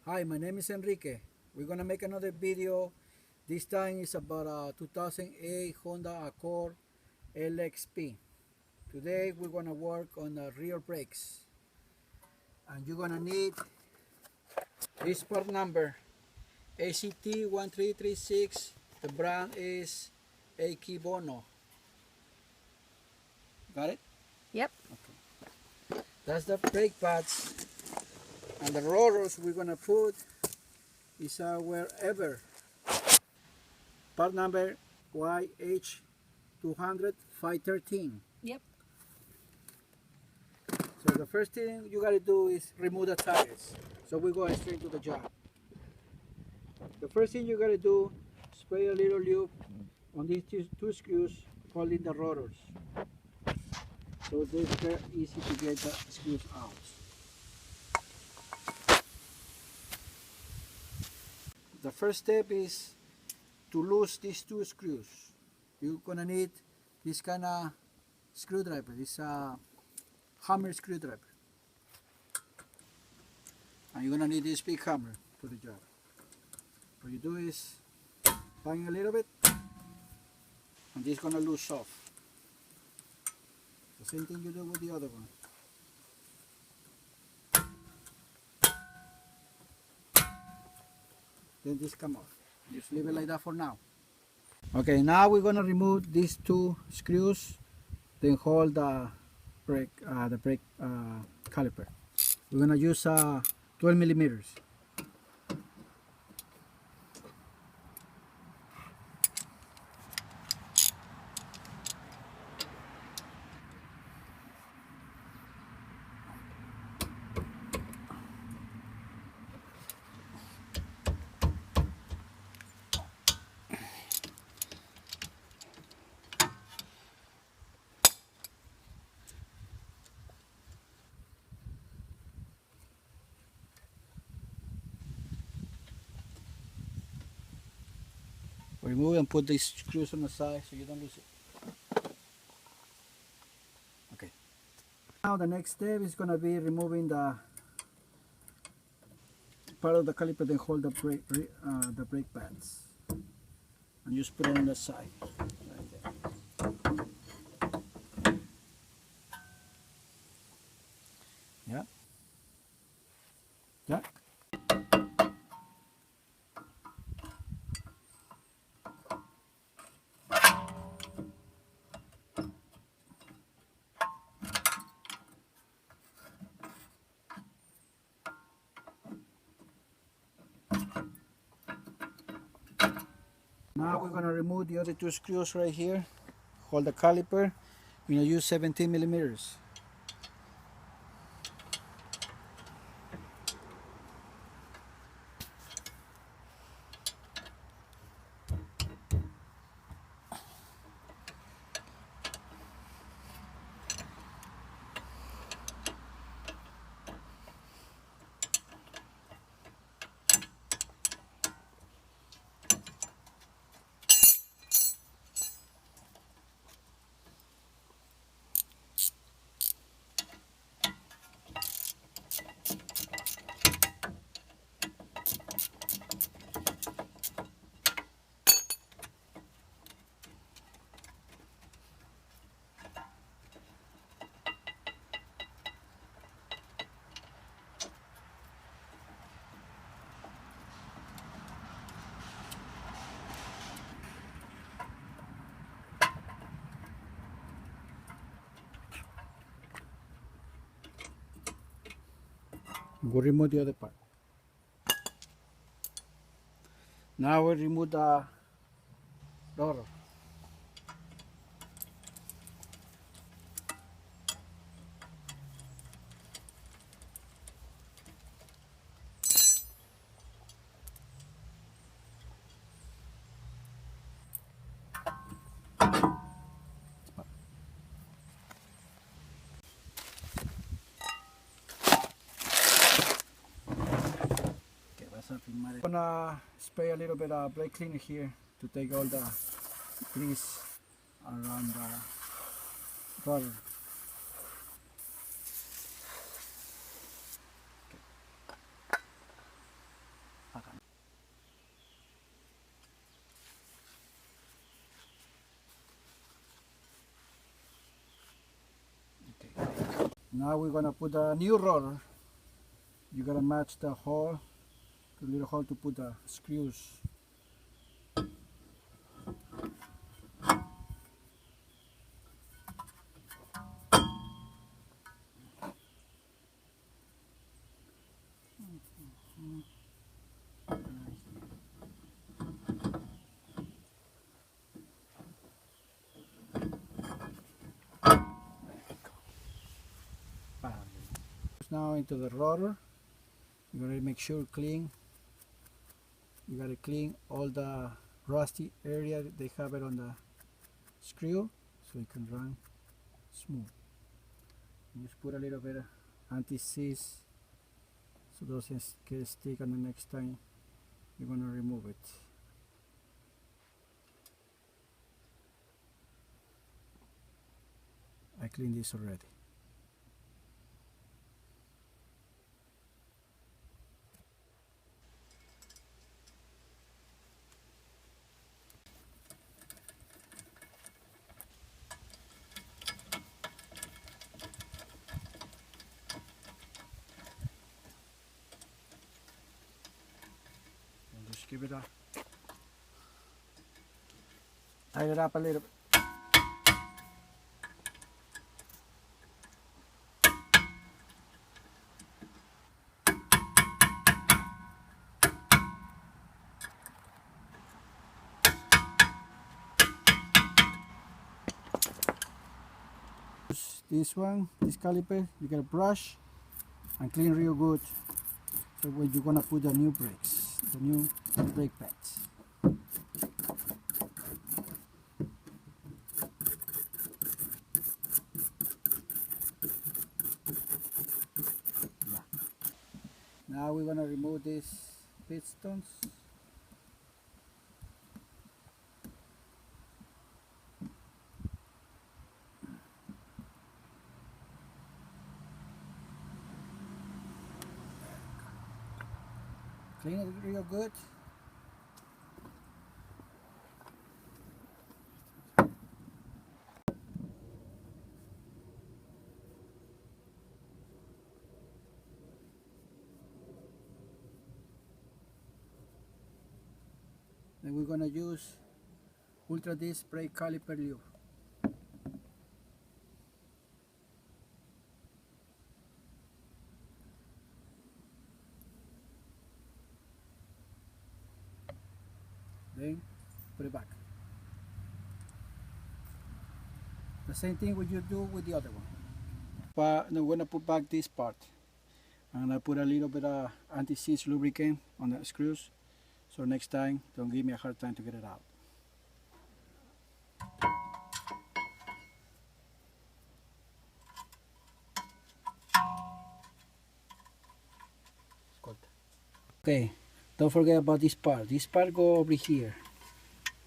Hi, my name is Enrique. We're gonna make another video. This time is about a 2008 Honda Accord LXP. Today we're gonna work on the rear brakes. And you're gonna need this part number, ACT1336. The brand is Bono. Got it? Yep. Okay. That's the brake pads. And the rotors we're gonna put is wherever. Part number YH200513. Yep. So the first thing you gotta do is remove the tires. So we're going straight to the job. The first thing you gotta do, spray a little lube on these two screws holding the rotors. So they're very easy to get the screws out. The first step is to lose these two screws. You're gonna need this kind of screwdriver. This hammer screwdriver. And you're gonna need this big hammer for the job. What you do is bang a little bit, and this is gonna loose off. The same thing you do with the other one. Then this come off. Just leave it like that for now. Okay, now we're gonna remove these two screws, then hold the brake caliper. We're gonna use 12 millimeters. Remove and put these screws on the side so you don't lose it. Okay. Now the next step is going to be removing the part of the caliper that hold the brake pads. And just put it on the side. Right there. Yeah. Yeah. Now we're going to remove the other two screws right here. Hold the caliper. We're going to use 17 millimeters. We'll remove the other part. Now we'll remove the rotor. I'm gonna spray a little bit of brake cleaner here to take all the grease around the rotor. Now we're gonna put a new rotor. You gotta match the hole, the little hole to put the screws. Now into the rotor. You gotta make sure clean. You gotta clean all the rusty area. They have it on the screw, so it can run smooth. Just put a little bit of anti-seize so it doesn't get stick, and the next time you're gonna remove it. I cleaned this already. And just give it a tighten it up a little bit. This one, this caliper, you gotta brush and clean real good. So when you're gonna put the new brakes, the new brake pads. Now we're gonna remove these pistons. Clean it real good. Then we're gonna use ultra disc brake caliper lube. Then put it back. The same thing what you do with the other one. But now we're gonna put back this part. I'm gonna put a little bit of anti-seize lubricant on the screws, so next time don't give me a hard time to get it out. Okay, don't forget about this part. This part go over here.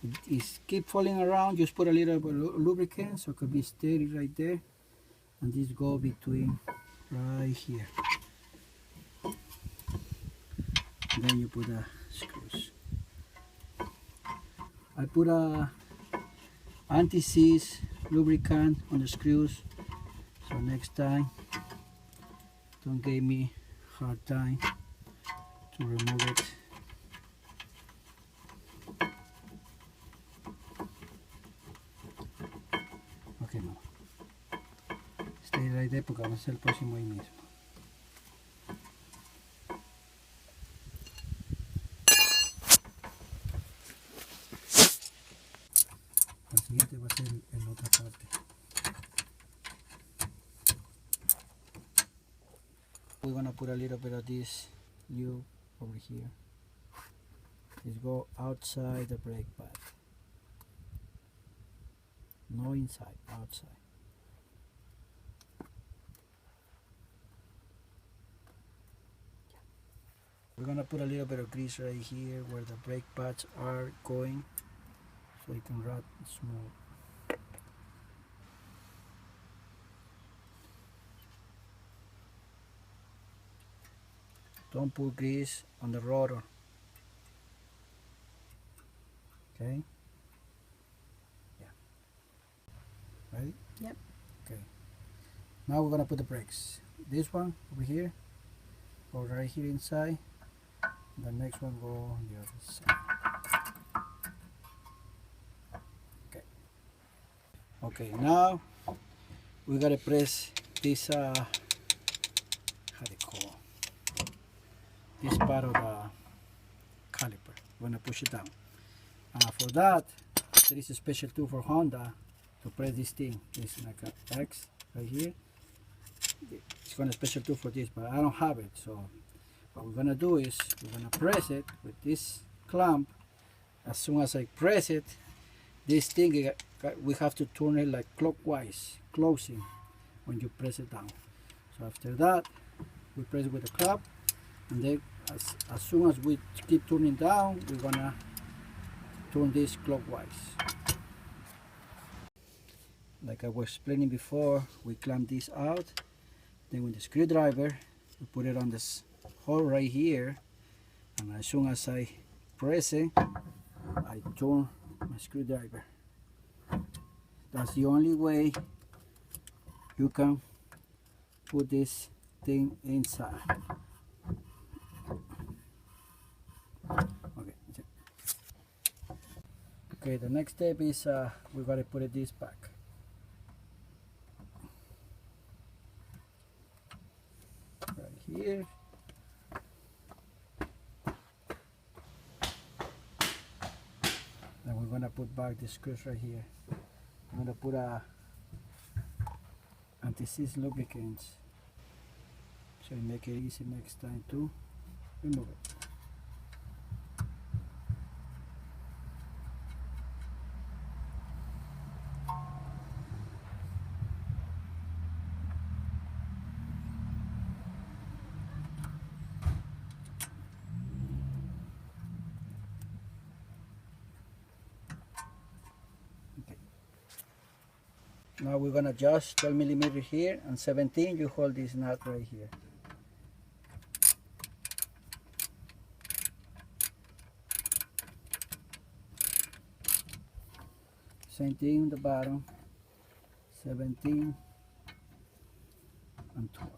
It keep falling around. Just put a little bit of lubricant so it could be steady right there, and this go between right here. And then you put the screws. I put a anti-seize lubricant on the screws, so next time don't give me hard time to remove it. Ok, mamá. Stay right there porque vamos a hacer el próximo ahí mismo. El siguiente va a ser en la otra parte. We're gonna put a little bit of this lube over here. Just go outside the brake pad. No inside, outside. We're gonna put a little bit of grease right here where the brake pads are going, so it can run smooth. Don't put grease on the rotor. Okay? Yeah. Ready? Yep. Okay. Now we're gonna put the brakes. This one over here, go right here inside. The next one go on the other side. Okay. Okay, now we gotta press this how they call this part of the caliper. We're gonna push it down. For that, there is a special tool for Honda to press this thing. It's like a X right here. It's got a special tool for this, but I don't have it. So what we're gonna do is we're gonna press it with this clamp. As soon as I press it, this thing we have to turn it like clockwise, closing when you press it down. So after that, we press it with the clamp, and then as soon as we keep turning down, we're gonna turn this clockwise. Like I was explaining before, we clamp this out. Then with the screwdriver, we put it on this hole right here, and as soon as I press it, I turn my screwdriver. That's the only way you can put this thing inside. Okay, the next step is we gotta put this back. Right here. Then we're gonna put back the screws right here. I'm gonna put a anti-seize lubricants so you make it easy next time to remove it. Now we're gonna adjust 12 millimeters here, and 17 you hold this nut right here. Same thing on the bottom, 17 and 12.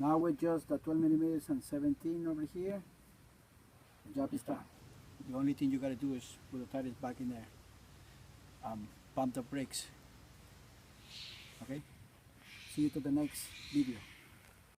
Now we adjust the 12 millimeters and 17 over here. The job is done. The only thing you gotta do is put the tires back in there. Pump the brakes. Okay? See you to the next video.